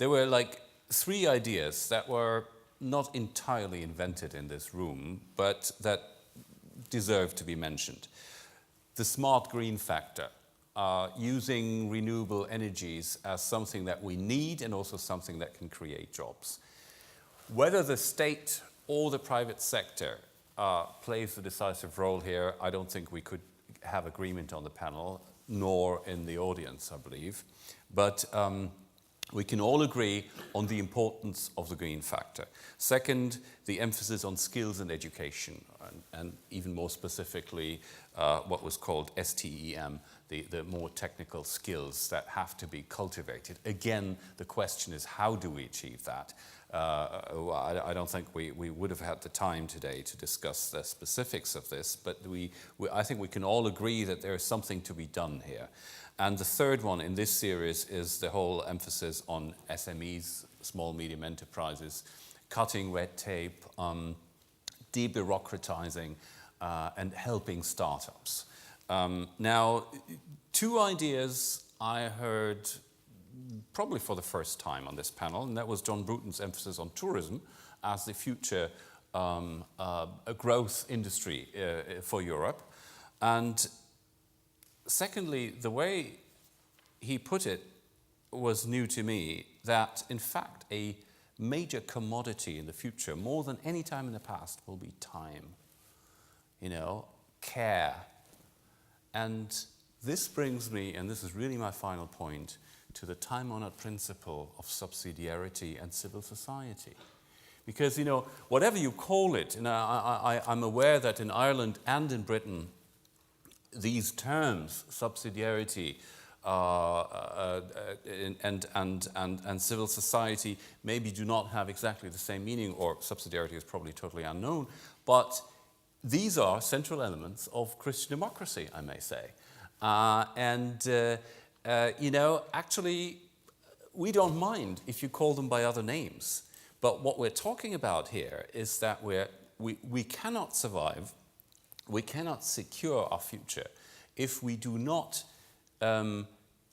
there were like 3 ideas that were not entirely invented in this room, but that deserve to be mentioned. The smart green factor, using renewable energies as something that we need and also something that can create jobs. Whether the state or the private sector plays a decisive role here, I don't think we could have agreement on the panel, nor in the audience, I believe. But we can all agree on the importance of the green factor. Second, the emphasis on skills and education, and even more specifically, what was called STEM, the more technical skills that have to be cultivated. Again, the question is, how do we achieve that? I don't think we would have had the time today to discuss the specifics of this, but I think we can all agree that there is something to be done here. And the third one in this series is the whole emphasis on SMEs, small, medium enterprises, cutting red tape, de-bureaucratizing, and helping startups. Now, 2 ideas I heard probably for the first time on this panel, and that was John Bruton's emphasis on tourism as the future growth industry for Europe. And secondly, the way he put it was new to me, that in fact a major commodity in the future, more than any time in the past, will be time, care. And this brings me, and this is really my final point, to the time-honored principle of subsidiarity and civil society. Because, whatever you call it, I'm aware that in Ireland and in Britain, these terms, subsidiarity and civil society, maybe do not have exactly the same meaning, or subsidiarity is probably totally unknown, but these are central elements of Christian democracy, I may say. Actually, we don't mind if you call them by other names. But what we're talking about here is that we cannot survive, we cannot secure our future if we do not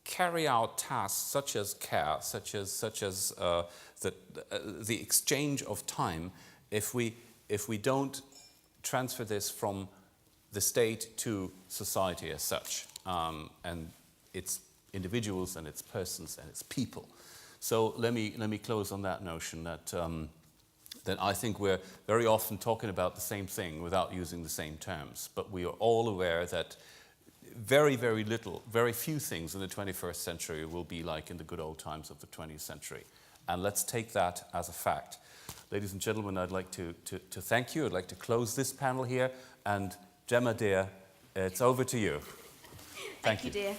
carry out tasks such as care, such as the exchange of time, if we don't transfer this from the state to society as such, and its individuals and its persons and its people. So let me close on that notion that I think we're very often talking about the same thing without using the same terms, but we are all aware that very, very little, very few things in the 21st century will be like in the good old times of the 20th century. And let's take that as a fact. Ladies and gentlemen, I'd like to thank you. I'd like to close this panel here. And Gemma, dear, it's over to you. Thank you, dear.